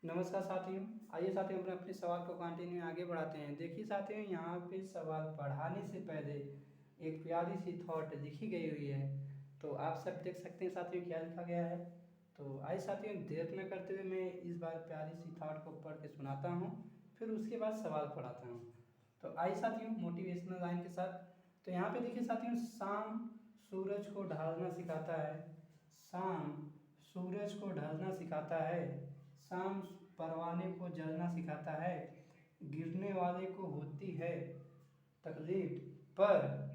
नमस्कार साथियों। आइए साथियों अपने सवाल को कंटिन्यू आगे बढ़ाते हैं। देखिए साथियों, यहाँ पे सवाल पढ़ाने से पहले एक प्यारी सी थॉट लिखी गई हुई है, तो आप सब देख सकते हैं साथियों क्या लिखा गया है। तो आइए साथियों, देर न करते हुए मैं इस बार प्यारी सी थॉट को पढ़ के सुनाता हूँ, फिर उसके बाद सवाल पढ़ाता हूँ। तो आइए साथियों मोटिवेशनल लाइन के साथ। तो यहाँ पे देखिए साथियों, शाम सूरज को ढलना सिखाता है, शाम सूरज को ढलना सिखाता है, शाम परवाने को जलना सिखाता है, गिरने वाले को होती है तकलीफ, पर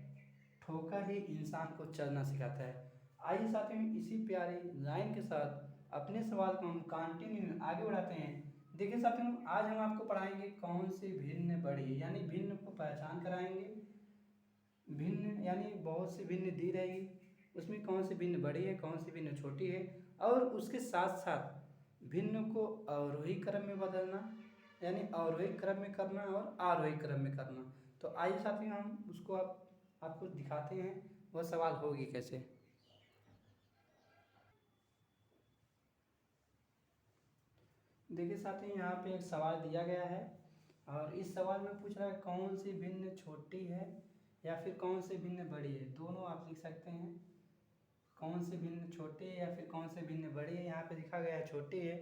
ठोकर ही इंसान को चलना सिखाता है। आइए साथियों इसी प्यारी लाइन के साथ अपने सवाल को हम कंटिन्यू आगे बढ़ाते हैं। देखिए साथियों, आज हम आपको पढ़ाएंगे कौन सी भिन्न बड़ी, यानी भिन्न को पहचान कराएंगे। भिन्न यानी बहुत सी भिन्न दी रहेगी, उसमें कौन सी भिन्न बड़ी है, कौन सी भिन्न छोटी है, और उसके साथ साथ भिन्न को अवरोही क्रम में बदलना, यानी अवरोही क्रम में करना और आरोही क्रम में करना। तो आइए साथियों हम उसको आपको दिखाते हैं वह सवाल होगी कैसे। देखिए साथियों, यहाँ पे एक सवाल दिया गया है और इस सवाल में पूछ रहा है कौन सी भिन्न छोटी है या फिर कौन सी भिन्न बड़ी है। दोनों आप लिख सकते हैं, कौन से भिन्न छोटे है या फिर कौन से भिन्न बड़े है। यहाँ पे लिखा गया है छोटे है,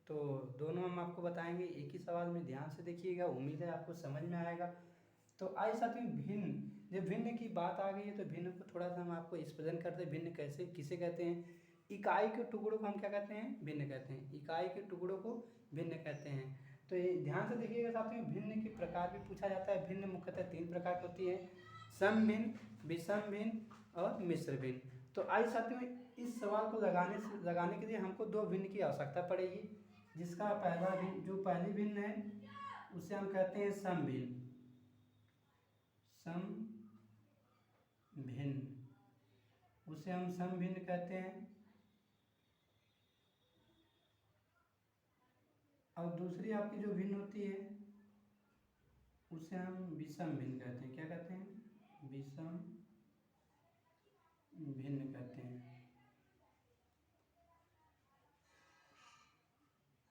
तो दोनों हम आपको बताएंगे। एक ही सवाल में ध्यान से देखिएगा, उम्मीद है आपको समझ में आएगा। तो आइए साथियों, भिन्न, जब भिन्न की बात आ गई है तो भिन्न को थोड़ा सा हम आपको स्पष्ट करते हैं। भिन्न कैसे किसे कहते हैं। इकाई के टुकड़ों को हम क्या कहते हैं, भिन्न कहते हैं। इकाई के टुकड़ों को भिन्न कहते हैं। तो ये ध्यान से देखिएगा साथियों, भिन्न के प्रकार भी पूछा जाता है। भिन्न मुख्यतः 3 प्रकार की होती है, समभिन्न, विषम भिन्न और मिश्र भिन्न। तो आइए साथियों, इस सवाल को लगाने के लिए हमको 2 भिन्न की आवश्यकता पड़ेगी, जिसका पहला भिन्न, जो पहली भिन्न है उसे हम कहते हैं समभिन्न, समभिन्न, उसे हम समभिन्न कहते हैं। और दूसरी आपकी जो भिन्न होती है उसे हम विषम भिन्न कहते हैं। क्या कहते हैं, विषम भिन्न कहते हैं।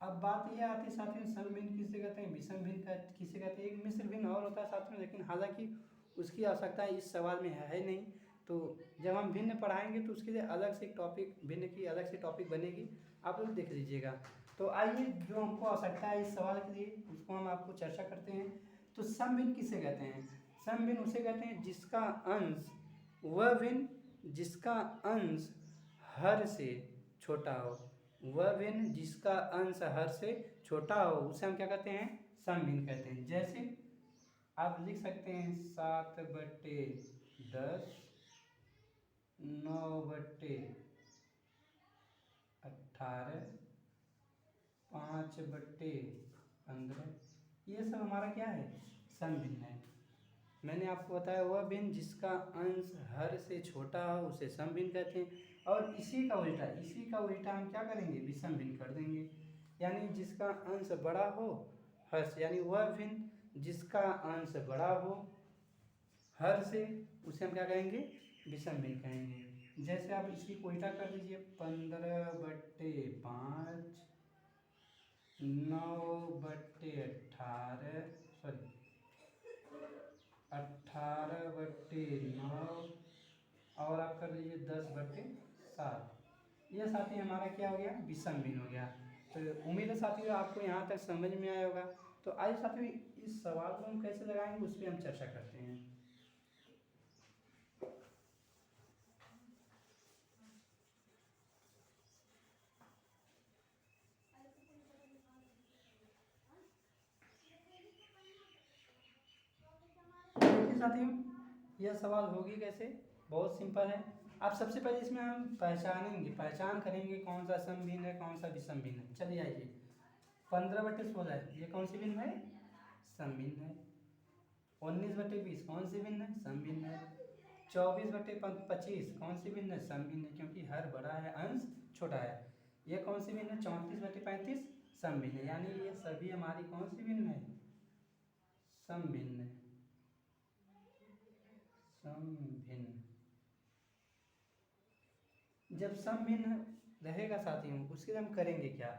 अब बात यह आती है साथियों, सम भिन्न किसे कहते हैं, विषम भिन्न किसे कहते हैं। एक मिश्र भिन्न और होता है साथियों, लेकिन हालांकि उसकी आवश्यकता इस सवाल में है नहीं। तो जब हम भिन्न पढ़ाएंगे तो उसके लिए अलग से टॉपिक, भिन्न की अलग से टॉपिक बनेगी, आप लोग देख लीजिएगा। तो आइए, जो हमको आवश्यकता है इस सवाल के लिए उसको हम आपको चर्चा करते हैं। तो सम भिन्न किसे कहते हैं। सम भिन्न उसे कहते हैं जिसका अंश, वह भिन्न जिसका अंश हर से छोटा हो, वह भिन्न जिसका अंश हर से छोटा हो उसे हम क्या कहते हैं, समभिन्न कहते हैं। जैसे आप लिख सकते हैं 7/10, 9/18, 5/15, ये सब हमारा क्या है, समभिन्न है। मैंने आपको बताया वह भिन्न जिसका अंश हर से छोटा हो उसे समभिन्न कहते हैं। और इसी का उल्टा हम क्या करेंगे, विषम भिन्न कर देंगे। यानी जिसका अंश बड़ा हो हर से, यानी वह भिन्न जिसका अंश बड़ा हो हर से, उसे हम क्या कहेंगे, विषम भिन्न कहेंगे। जैसे आप इसकी उल्टा कर दीजिए, 15/5, 9/18, सॉरी 18/9, और आप कर लीजिए 10/7। यह साथी हमारा क्या हो गया, विषम भिन्न हो गया। तो उम्मीद है साथियों आपको यहाँ तक समझ में आया होगा। तो आइए साथियों, इस सवाल को हम कैसे लगाएंगे उस पर हम चर्चा करते हैं। देखिए साथियों, यह सवाल होगी कैसे, बहुत सिंपल है। आप सबसे पहले इसमें हम पहचान करेंगे कौन सा सम भिन्न है, कौन सा विषम भिन्न है। चलिए आइए, 15/16 ये कौन सी भिन्न है, सम भिन्न है। 19/20 कौन सी भिन्न है, सम भिन्न है। 24/25 कौन सी भिन्न है, सम भिन्न है, क्योंकि हर बड़ा है अंश छोटा है। ये कौन सी भिन्न है, 34/35 सम भिन्न है। यानी ये सभी हमारी कौन सी भिन्न है, सम भिन्न है, सम भिन्न। जब सम भिन्न रहेगा साथियों, उसके लिए हम करेंगे क्या,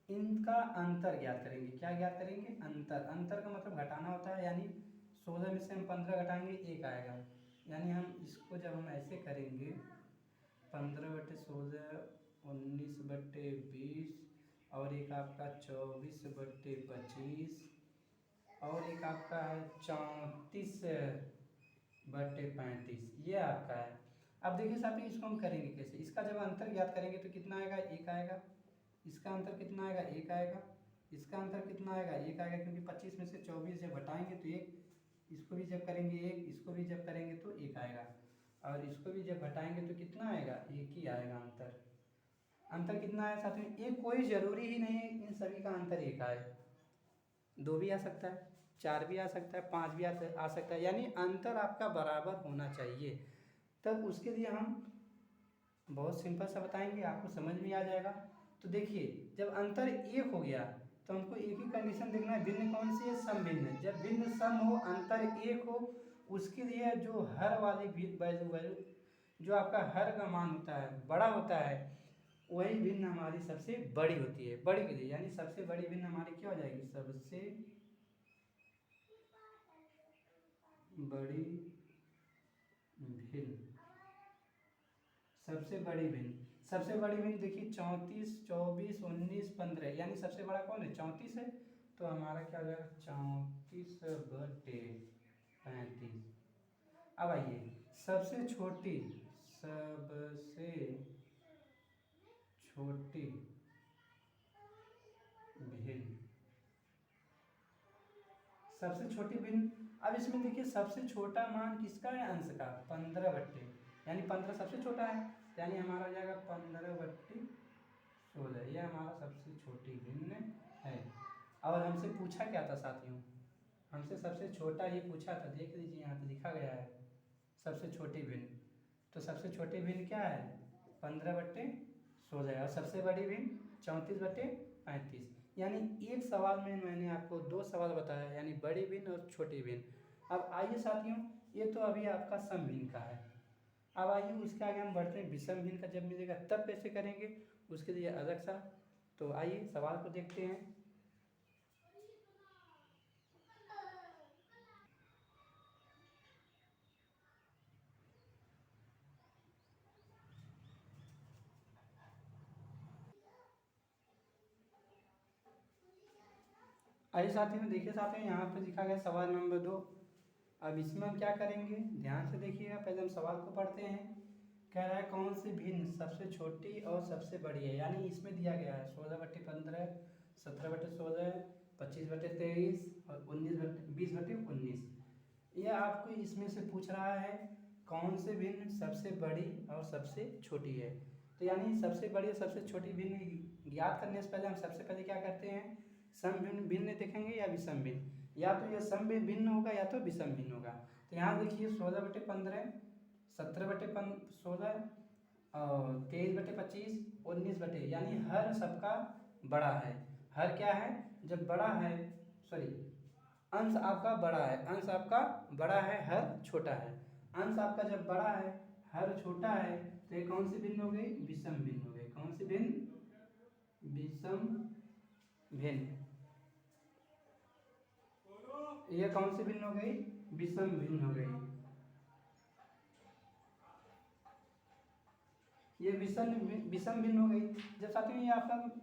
इनका अंतर ज्ञात करेंगे। क्या ज्ञात करेंगे? अंतर। अंतर का मतलब घटाना होता है, यानी 16 में से हम 15 घटाएंगे 1 आएगा। यानी हम इसको जब हम ऐसे करेंगे 15/16 19/20 और एक आपका 24/25 और एक आपका है 34/35, ये आपका है। अब देखिए साहब इसको हम करेंगे कैसे? इसका जब अंतर ज्ञात करेंगे तो कितना आएगा? 1 आएगा। इसका अंतर कितना आएगा? 1 आएगा। इसका अंतर कितना आएगा? 1 आएगा, क्योंकि 25 में से 24 जब घटाएंगे तो 1, इसको भी जब करेंगे 1, इसको भी जब करेंगे तो 1 आएगा, और इसको भी जब घटाएंगे तो कितना आएगा? 1 ही आएगा अंतर। अंतर कितना है साथ में? एक कोई ज़रूरी ही नहीं है इन सभी का अंतर 1 आए, 2 भी आ सकता है, 4 भी आ सकता है, 5 भी आ सकता है, यानी अंतर आपका बराबर होना चाहिए। तब उसके लिए हम बहुत सिंपल सा बताएंगे, आपको समझ में आ जाएगा। तो देखिए जब अंतर 1 हो गया तो हमको एक ही कंडीशन देखना है, भिन्न कौन सी है? सम भिन्न। जब भिन्न सम हो, अंतर 1 हो, उसके लिए जो हर वाली वैल्यू जो आपका हर का मान होता है बड़ा होता है, वही भिन्न हमारी सबसे बड़ी होती है। बड़ी के लिए यानी सबसे बड़ी भिन्न हमारी क्या हो जाएगी? सबसे बड़ी भिन्न। सबसे बड़ी भिन्न। सबसे बड़ी भिन्न देखिए 34, 24, 19, 15, यानी सबसे बड़ा कौन है? 34 है। तो हमारा क्या हो जाएगा? 34/35। अब आइए सबसे छोटी भिन्न। सबसे छोटी भिन्न। अब इसमें देखिए सबसे छोटा मान किसका है? अंश का। 15/, यानी 15 सबसे छोटा है, यानी हमारा हो जाएगा 15/16, यह हमारा सबसे छोटी भिन्न है। और हमसे पूछा क्या था साथियों? हमसे सबसे छोटा ये पूछा था, देख लीजिए यहाँ पे लिखा गया है सबसे छोटी भिन्न। तो सबसे छोटी भिन्न क्या है? 15/16, और सबसे बड़ी भिन्न 34/35। यानी एक सवाल में मैंने आपको 2 सवाल बताया, यानी बड़ी भिन्न और छोटी भिन्न। अब आइए साथियों, ये तो अभी आपका सम भिन्न का है। अब आइए उसके आगे हम बढ़ते हैं, विषम भिन्न का जब मिलेगा तब कैसे करेंगे, उसके लिए अलग सा। तो आइए सवाल को देखते हैं। आइए साथियों, देखिए साथियों यहाँ पे लिखा गया सवाल नंबर 2। अब इसमें हम क्या करेंगे, ध्यान से देखिएगा। पहले हम सवाल को पढ़ते हैं। कह रहा है कौन सी भिन्न सबसे छोटी और सबसे बड़ी है, यानी इसमें दिया गया है 16/15, 17/16, 25/23 और 20/19। यह आपको इसमें से पूछ रहा है कौन से भिन्न सबसे बड़ी और सबसे छोटी है। तो यानी सबसे बड़ी और सबसे छोटी भिन्न ज्ञात करने से पहले हम सबसे पहले क्या करते हैं? सम भिन्न भिन्न देखेंगे या विषम भिन्न, या तो यह सम भिन्न होगा या तो विषम भिन्न होगा। तो यहाँ देखिए 16/15, 17/16 और 23/25, 19/, यानी हर सबका बड़ा है। हर क्या है? जब बड़ा है, सॉरी, अंश आपका बड़ा है, अंश आपका बड़ा है, हर छोटा है। अंश आपका जब बड़ा है, हर छोटा है, तो ये कौन सी भिन्न हो गई? विषम भिन्न हो गई। कौन सी भिन्न? विषम भिन्न। ये कौन सी भिन्न हो गई? विषम भिन्न हो गई। ये विषम भिन्न हो गई। जब साथियों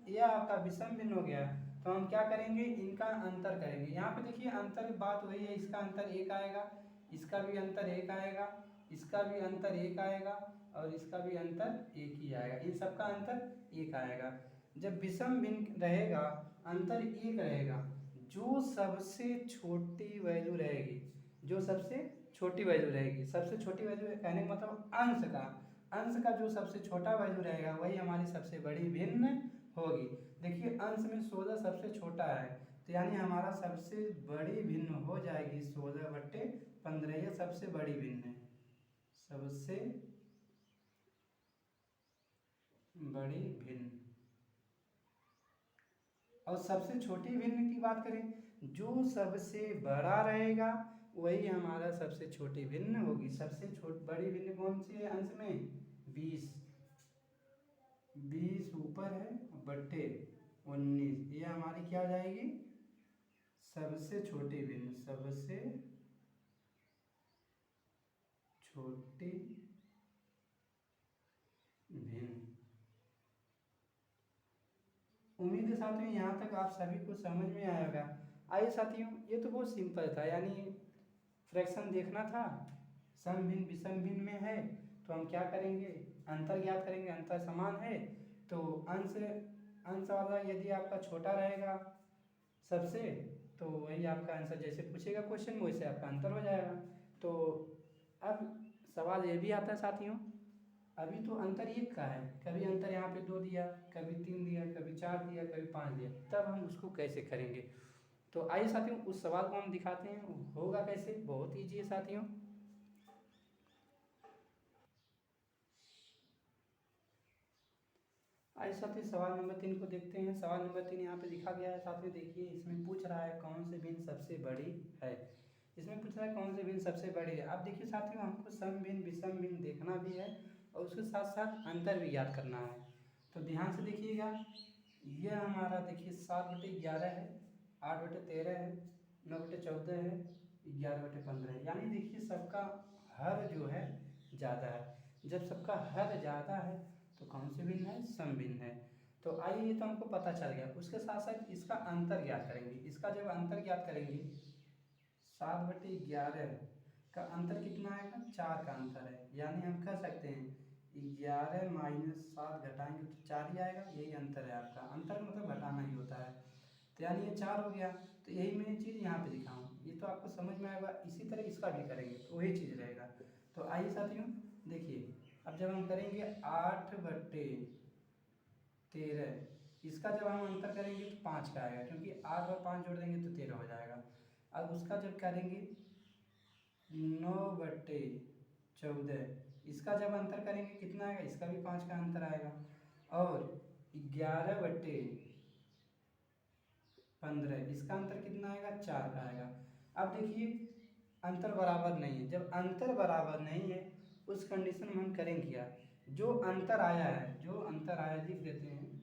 ये आपका विषम भिन्न हो गया, तो हम क्या करेंगे? इनका अंतर करेंगे। यहाँ पे देखिए अंतर बात वही है, इसका अंतर 1 आएगा, इसका भी अंतर 1 आएगा, इसका भी अंतर 1 आएगा, और इसका भी अंतर 1 ही आएगा। इन सबका अंतर 1 आएगा। जब विषम भिन्न रहेगा, अंतर 1 रहेगा, जो सबसे छोटी वैल्यू रहेगी, जो सबसे छोटी वैल्यू रहेगी, सबसे छोटी वैल्यू कहने का मतलब अंश का जो सबसे छोटा वैल्यू रहेगा वही हमारी सबसे बड़ी भिन्न होगी। देखिए अंश में 16 सबसे छोटा है, तो यानी हमारा सबसे बड़ी भिन्न हो जाएगी 16/15। यह सबसे बड़ी भिन्न है, सबसे बड़ी भिन्न। और सबसे छोटी भिन्न की बात करें, जो सबसे बड़ा रहेगा वही हमारा सबसे छोटी भिन्न होगी। सबसे बड़ी भिन्न कौन सी है? अंश में 20 ऊपर है, बट्टे 19, ये हमारी क्या हो जाएगी, सबसे छोटी भिन्न, सबसे छोटी भिन्न। उम्मीद है साथियों यहाँ तक आप सभी को समझ में आया होगा। आइए साथियों, ये तो बहुत सिंपल था, यानी फ्रैक्शन देखना था, सम भिन्न विषम भिन्न में है तो हम क्या करेंगे, अंतर ज्ञात करेंगे, अंतर समान है तो अंश अंश वाला यदि आपका छोटा रहेगा सबसे, तो वही आपका आंसर, जैसे पूछेगा क्वेश्चन वैसे आपका अंतर हो जाएगा। तो अब सवाल ये भी आता है साथियों, अभी तो अंतर एक का है, कभी अंतर यहाँ पे 2 दिया, कभी 3 दिया, कभी 4 दिया, कभी 5 दिया, तब हम उसको कैसे करेंगे। तो आइए साथियों उस सवाल को हम दिखाते हैं, होगा कैसे, बहुत ईजी है साथियों। आइए साथियों सवाल नंबर 3 को देखते हैं। सवाल नंबर 3 यहाँ पे लिखा गया है साथियों, देखिए इसमें पूछ रहा है कौन सी भिन्न सबसे बड़ी है। इसमें पूछ रहा है कौन सी भिन्न सबसे बड़ी है। अब देखिए साथियों हमको सम भिन्न विषम भिन्न देखना भी है और उसके साथ साथ अंतर भी याद करना है। तो ध्यान से देखिएगा, ये हमारा देखिए 7/11 है, 8/13 है, 9/14 है, 11/15 है, यानी देखिए सबका हर जो है ज़्यादा है। जब सबका हर ज़्यादा है तो कौन से भिन्न है, सम भिन्न है। तो आइए ये तो हमको पता चल गया, उसके साथ साथ इसका अंतर ज्ञात करेंगे। इसका जब अंतर ज्ञात करेंगे, 7/11 का अंतर कितना आएगा, 4 का अंतर है, यानी हम कह सकते हैं 11 माइनस 7 घटाएंगे तो 4 ही आएगा, यही अंतर है आपका। अंतर मतलब घटाना ही होता है, तो यानी ये 4 हो गया। तो यही मैं चीज़ यहाँ पे दिखाऊँ, ये तो आपको समझ में आएगा। इसी तरह इसका भी करेंगे तो वही चीज़ रहेगा। तो आइए साथियों देखिए, अब जब हम करेंगे 8/13, इसका जब हम अंतर करेंगे तो 5 का आएगा, क्योंकि 8 और 5 जोड़ देंगे तो 13 हो जाएगा। अब उसका जब करेंगे 9/14, इसका जब अंतर करेंगे कितना आएगा, इसका भी 5 का अंतर आएगा। और 11/15, इसका अंतर कितना आएगा, 4 का आएगा। अब देखिए अंतर बराबर नहीं है, जब अंतर बराबर नहीं है उस कंडीशन में हम करेंगे क्या, जो अंतर आया है, जो अंतर आया लिख देते हैं,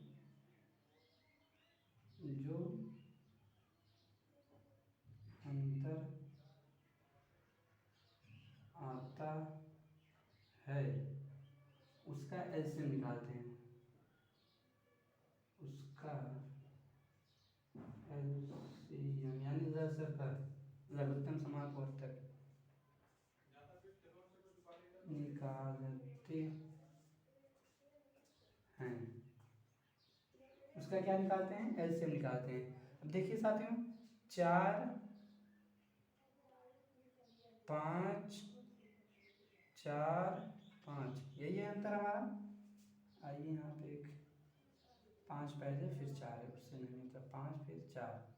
जो अंतर आता है उसका एलसीएम निकालते हैं, उसका एलसीएम यानी लघुत्तम समापवर्तक निकालते हैं। उसका क्या निकालते हैं, एलसीएम निकालते हैं। अब देखिए साथियों 4, 5, 4, 5, यही है अंतर हमारा। आइए यहाँ पे एक 5 पहले फिर 4 है, उससे नहीं होता, 5 फिर 4,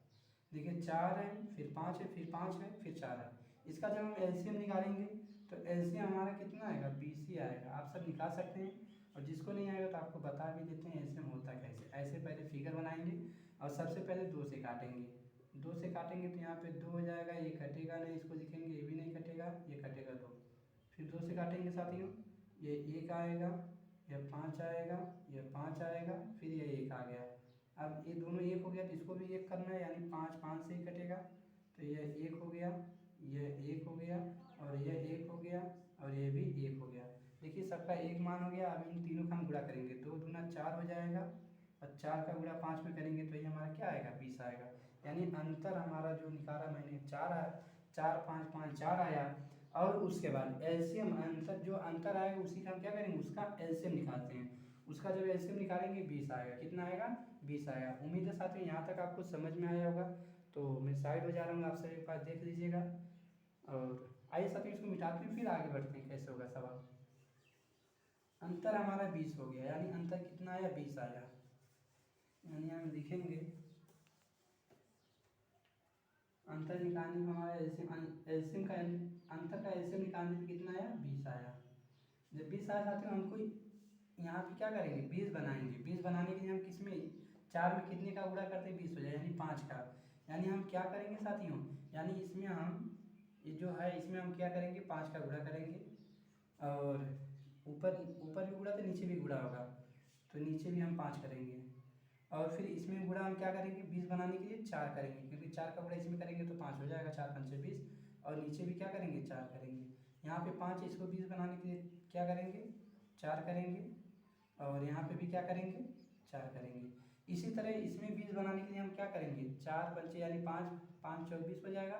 देखिए 4 है फिर 5 है फिर 5 है फिर 4 है। इसका जब हम एलसीएम निकालेंगे तो एलसीएम हमारा कितना आएगा, 20 ही आएगा। आप सब निकाल सकते हैं, और जिसको नहीं आएगा तो आपको बता भी देते हैं एलसीएम होता कैसे। ऐसे पहले फिगर बनाएंगे और सबसे पहले 2 से काटेंगे, 2 से काटेंगे तो यहाँ पे 2 हो जाएगा, ये कटेगा नहीं, इसको लिखेंगे, ये भी नहीं कटेगा, ये कटेगा 2, फिर 2 से काटेंगे साथियों, ये 1 आएगा, यह 5 आएगा, यह 5 आएगा, फिर ये 1 आ गया। अब ये दोनों 1 हो गया तो इसको भी 1 करना है, यानी 5 5 से ही कटेगा, तो यह 1 हो गया, यह 1 हो गया, और यह 1 हो गया, और ये भी 1 हो गया। देखिए सबका 1 मान हो गया। अब इन तीनों का हम गुणा करेंगे, 2 दूना 4 हो जाएगा, और 4 का गुणा 5 में करेंगे तो ये हमारा क्या आएगा, 20 आएगा। यानी अंतर हमारा जो निकाला मैंने 4 आया, 4 5 5 4 आया। और उसके बाद एलसीएम, अंतर जो अंतर आएगा उसी का हम क्या करेंगे, उसका एलसीएम निकालते हैं। उसका जब एलसीएम निकालेंगे 20 आएगा, कितना आएगा, 20 आएगा। उम्मीद है साथियों यहाँ तक आपको समझ में आया होगा। तो मैं साइड हो जा रहा हूँ, आप सभी एक बार देख लीजिएगा। और आइए साथियों इसको मिटाते हैं, फिर आगे बढ़ते हैं कैसे होगा सवाल। अंतर हमारा 20 हो गया, यानी अंतर कितना आया, 20 आया। यानी हम लिखेंगे अंतर निकालने में हमारा एलसीएम का अंतर का एलसीएम निकालने में कितना आया, 20 आया। जब 20 आया साथियों हमको यहाँ पे क्या करेंगे, 20 बनाएंगे। 20 बनाने के लिए हम किस में, 4 में कितने का गुणा करते हैं, 20 हो जाए, यानी 5 का। यानी हम क्या करेंगे साथियों, यानी इसमें हम ये जो है इसमें हम क्या करेंगे, 5 का गुणा करेंगे, और ऊपर ऊपर भी गुणा तो नीचे भी गुणा होगा, तो नीचे भी हम 5 करेंगे, और फिर इसमें गुणा हम क्या करेंगे, 20 बनाने के लिए 4 करेंगे, क्योंकि 4 का गुणा इसमें करेंगे तो 5 हो जाएगा, 4 पंचे 20, और नीचे भी क्या करेंगे 4 करेंगे। यहाँ पे 5 इसको 20 बनाने के लिए क्या करेंगे 4 करेंगे, और यहाँ पे भी क्या करेंगे 4 करेंगे। इसी तरह इसमें 20 बनाने के लिए हम क्या करेंगे 4 पंचे यानी 5, 5 चौक 20 हो जाएगा,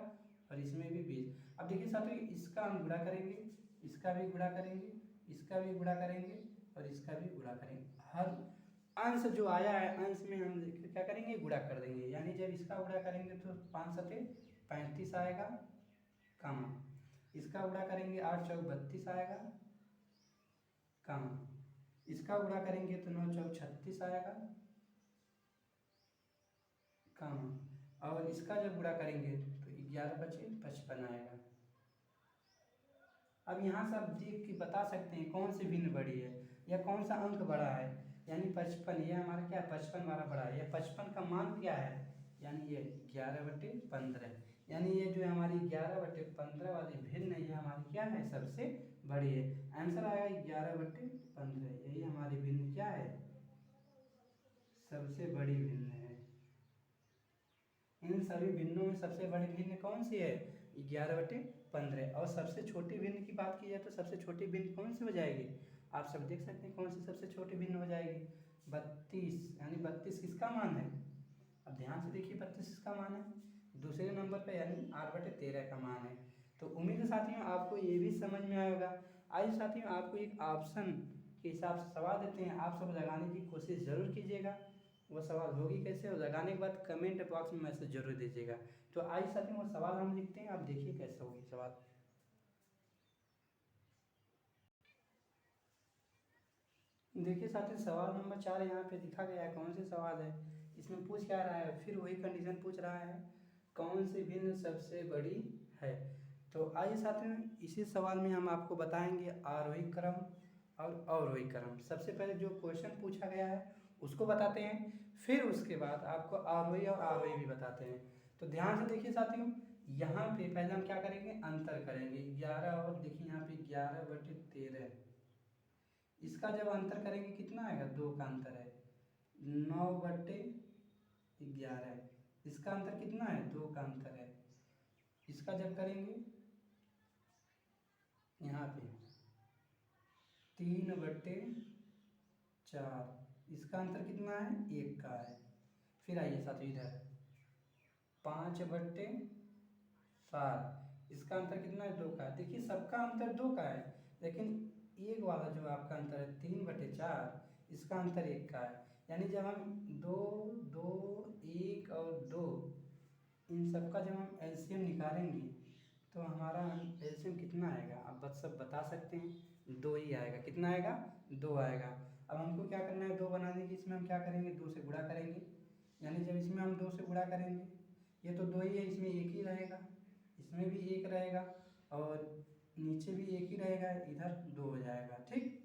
और इसमें भी 20। अब देखिए साथियों, इसका हम गुणा करेंगे, इसका भी गुणा करेंगे, इसका भी गुणा करेंगे, और इसका भी गुणा करेंगे। हर अंश जो आया है अंश में हम क्या करेंगे गुणा कर देंगे, यानी जब इसका गुणा करेंगे तो 5 सते 35 आएगा, कामा इसका गुणा करेंगे 8 चौक 32 आएगा, कामा इसका गुणा करेंगे तो 9 चौक 36 आएगा, कामा और इसका जब गुणा करेंगे तो 11 बचे 55 आएगा। अब यहाँ से आप देख के बता सकते हैं कौन सी भिन्न बड़ी है या कौन सा अंक बड़ा है, यानी 55, ये हमारा क्या है 55 हमारा बड़ा है, या 55 का मान क्या है, यानी ये 11/15, यानी ये जो हमारी 11/15 वाली भिन्न है ये हमारी क्या है सबसे बड़ी है। आंसर आएगा 11/15, यही हमारी भिन्न क्या है सबसे बड़ी भिन्न है। इन सभी भिन्नों में सबसे बड़ी भिन्न कौन सी है 11/15, और सबसे छोटी भिन्न की बात की जाए तो सबसे छोटी भिन्न कौन सी हो जाएगी, आप सब देख सकते हैं कौन सी सबसे छोटी भिन्न हो जाएगी 32, यानी 32 किसका मान है, अब ध्यान से देखिए 32 किसका मान है दूसरे नंबर पे, यानी 8/13 का मान है। तो उम्मीद है साथियों आपको ये भी समझ में आया होगा। आइए साथियों आपको एक ऑप्शन के हिसाब से सवाल देते हैं, आप सब लगाने की कोशिश ज़रूर कीजिएगा। वो सवाल होगी कैसे, और लगाने के बाद कमेंट बॉक्स में मैसेज जरूर दीजिएगा। तो आइए साथियों वो सवाल हम लिखते हैं, आप देखिए कैसे होगी सवाल। देखिए साथियों सवाल नंबर 4 यहाँ पे दिखा गया है, कौन से सवाल है, इसमें पूछ क्या रहा है, फिर वही कंडीशन पूछ रहा है कौन सी भिन्न सबसे बड़ी है। तो आइए साथियों इसी सवाल में हम आपको बताएंगे आरोही क्रम और अवरोही क्रम। सबसे पहले जो क्वेश्चन पूछा गया है उसको बताते हैं, फिर उसके बाद आपको आरोही और आरोही भी बताते हैं। तो ध्यान से देखिए साथियों, यहाँ पे पहले हम क्या करेंगे अंतर करेंगे 11, और देखिए यहाँ पे 11/13, इसका जब अंतर करेंगे कितना आएगा 2 का अंतर है, 9/11, इसका अंतर कितना है 2 का अंतर है, इसका जब करेंगे यहाँ पे 3/4, इसका अंतर कितना है 1 का है। फिर आइए साथियों इधर 5/7, इसका अंतर कितना है 2 का है। देखिए सबका अंतर 2 का है, लेकिन एक वाला जो आपका अंतर है 3/4, इसका अंतर 1 का है। यानी जब हम 2, 2, 1 और 2 इन सब का जब हम एलसीएम निकालेंगे तो हमारा एलसीएम कितना आएगा, आप बस सब बता सकते हैं 2 ही आएगा। कितना आएगा 2 आएगा। अब हमको क्या करना है 2 बनाने की, इसमें हम क्या करेंगे 2 से गुणा करेंगे, यानी जब इसमें हम 2 से गुणा करेंगे, ये तो 2 ही है, इसमें 1 ही रहेगा, इसमें भी 1 रहेगा, और नीचे भी 1 ही रहेगा, इधर 2 हो जाएगा, ठीक,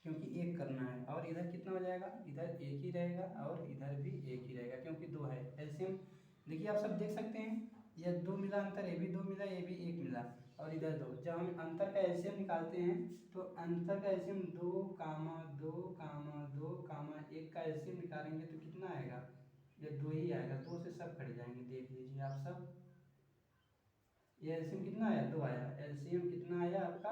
क्योंकि 1 करना है। और इधर कितना हो जाएगा, इधर 1 ही रहेगा और इधर भी 1 ही रहेगा, क्योंकि 2 है। एलसीएम देखिए आप सब देख सकते हैं, ये 2 मिला अंतर, ये भी 2 मिला, ये भी 1 मिला, और इधर 2। जब हम अंतर का एलसीएम निकालते हैं तो अंतर का एलसीएम 2, 2, 2, 1 का एलसीएम निकालेंगे तो कितना आएगा, ये 2 ही आएगा, 2 से सब कट जाएंगे, देख लीजिए आप सब। ये एलसीएम कितना आया 2 आया, एलसीएम कितना आया आपका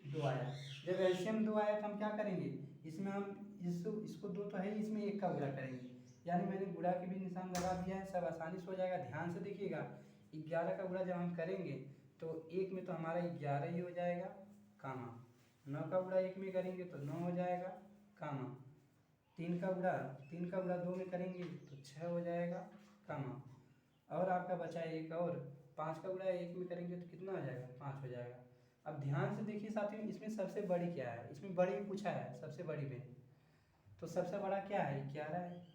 2 आया। जब एलसीएम 2 आया तो हम क्या करेंगे, इसमें हम इसको 2 तो है ही, इसमें 1 का गुणा करेंगे, यानी मैंने गुणा के भी निशान लगा दिया है, सब आसानी से हो जाएगा। ध्यान से देखिएगा 11 का गुणा जब हम करेंगे तो 1 में तो हमारा 11 ही हो जाएगा, कामा 9 का गुणा 1 में करेंगे तो 9 हो जाएगा, कामा 3 का गुणा 2 में करेंगे तो 6 हो जाएगा, कामा और आपका बचा एक, और 5 का गुणा 1 में करेंगे तो कितना हो जाएगा 5 हो जाएगा। अब ध्यान से देखिए साथियों, इसमें सबसे बड़ी क्या है, इसमें बड़ी पूछा है सबसे बड़ी में, तो सबसे बड़ा क्या है 11 है,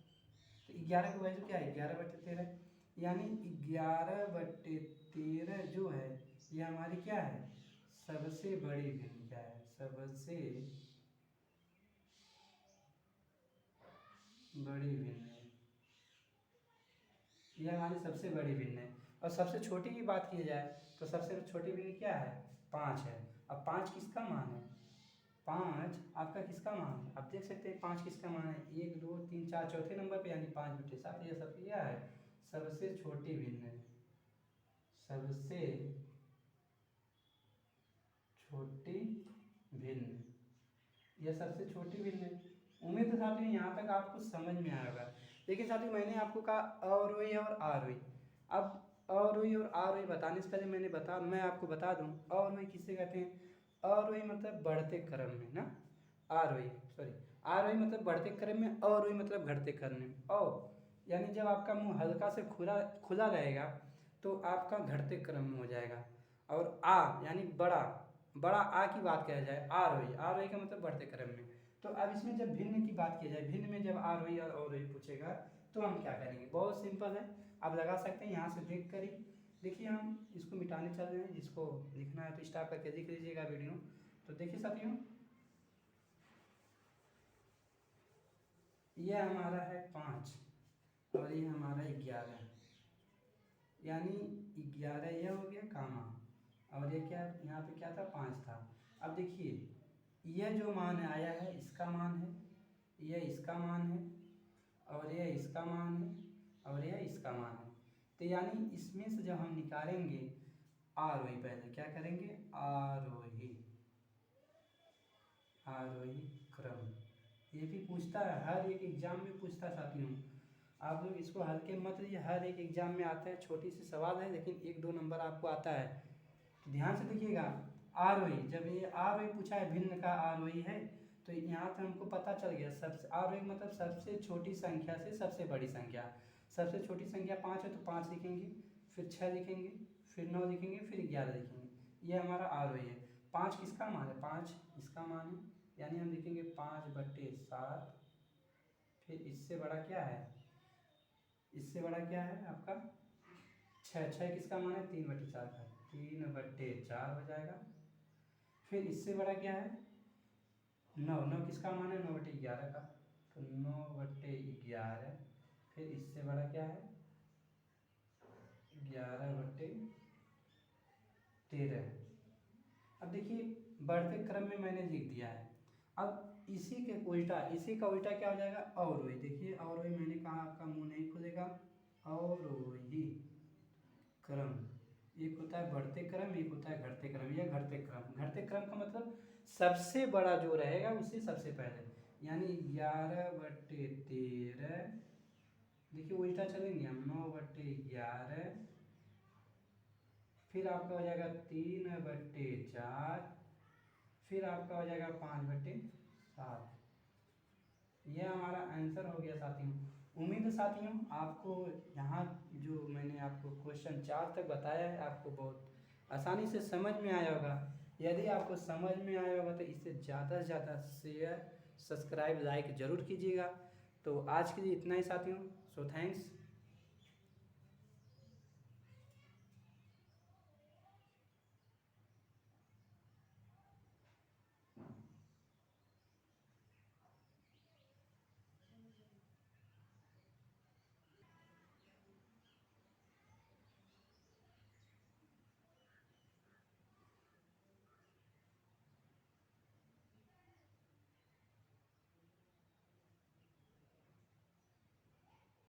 तो 11 की वैल्यू क्या है 11/13, यानी 11/13 जो है ये हमारी क्या है सबसे बड़ी भिन्न, क्या है सबसे बड़ी भिन्न है, ये हमारी सबसे बड़ी भिन्न है। और सबसे छोटी की बात की जाए तो सबसे छोटी भिन्न क्या है 5 है। अब 5 किसका मान है, 5 आपका किसका मान है, आप देख सकते हैं 5 किसका मान है, 1, 2, 3, इसका चौथे नंबर पे यानी 5/7। ये सब क्या है, सबसे छोटी भिन्न, सबसे छोटी भिन्न, यह सबसे छोटी भिन्न है। उम्मीद है साथियों यहाँ तक आपको समझ में आया होगा। देखिए साथियों मैंने आपको कहा अवरोही और आरोही। अब अवरोही और आरोही बताने से पहले मैं आपको बता दूं अवरोही किसे कहते हैं। अवरोही मतलब बढ़ते क्रम में ना, आरोही मतलब बढ़ते क्रम में, अवरोही मतलब घटते क्रम में। यानी जब आपका मुंह हल्का से खुला खुला रहेगा तो आपका घटते क्रम में हो जाएगा। और आ यानी बड़ा बड़ा आ की बात किया जाए, आरोही का मतलब बढ़ते क्रम में। तो अब इसमें जब भिन्न की बात की जाए, भिन्न में जब आरोही और अवरोही पूछेगा तो हम क्या करेंगे, बहुत सिंपल है, आप लगा सकते हैं यहाँ से देख कर ही। देखिए हम इसको मिटाने चल रहे हैं, जिसको लिखना है तो स्टार्ट करके लिख लीजिएगा वीडियो। तो देखिए साथियों ये हमारा है 5 और ये हमारा 11, यानी 11 ये हो गया कामा, और ये क्या यहाँ पे क्या था 5 था। अब देखिए यह जो मान आया है इसका मान है, यह इसका मान है, और यह इसका मान है, और यह इसका मान है। तो यानी इसमें से जब हम निकालेंगे आरोही, पहले क्या करेंगे आरोही क्रम, ये भी पूछता है, हर एक एग्जाम में पूछता है साथियों। आप लोग इसको हल्के मत लीजिए, हर एक एग्जाम में आता है, छोटी सी सवाल है लेकिन 1-2 नंबर आपको आता है। तो ध्यान से देखिएगा आरोही, जब ये आरोही पूछा है भिन्न का आरोही है तो यहाँ से हमको पता चल गया सबसे आरोही मतलब सबसे छोटी संख्या से सबसे बड़ी संख्या। सबसे छोटी संख्या 5 है तो 5 लिखेंगे, फिर 6 लिखेंगे, फिर 9 लिखेंगे, फिर 11 लिखेंगे। ये हमारा आरोही है। 5 किसका मान है, 5 इसका मान है, यानी हम लिखेंगे 5/7। फिर इससे बड़ा क्या है, इससे बड़ा क्या है आपका 6, 6 किसका मान है 3/4 का, 3/4 हो जाएगा। फिर इससे बड़ा क्या है 9, 9 किसका मान है 9/11 का, तो 9/11। फिर इससे बड़ा क्या है 11/13। अब देखिए बढ़ते क्रम में मैंने लिख दिया है। अब इसी का उल्टा क्या हो जाएगा अवरोही। देखिए अवरोही मैंने कहा आपका मुंह नहीं खुलेगा, अवरोही क्रम, एक होता है बढ़ते क्रम, एक होता है घटते क्रम। या घटते क्रम का मतलब सबसे बड़ा जो रहेगा उसे सबसे पहले, यानी 11/13। देखिए उल्टा चलेंगे हम 9/11, फिर आपका हो जाएगा 3/4, फिर आपका हो जाएगा 5/7। यह हमारा आंसर हो गया साथियों। उम्मीद है साथियों आपको यहाँ जो मैंने आपको क्वेश्चन 4 तक बताया है आपको बहुत आसानी से समझ में आया होगा। यदि आपको समझ में आया होगा तो इसे ज़्यादा से ज़्यादा शेयर, सब्सक्राइब, लाइक ज़रूर कीजिएगा। तो आज के लिए इतना ही साथियों। So thanks.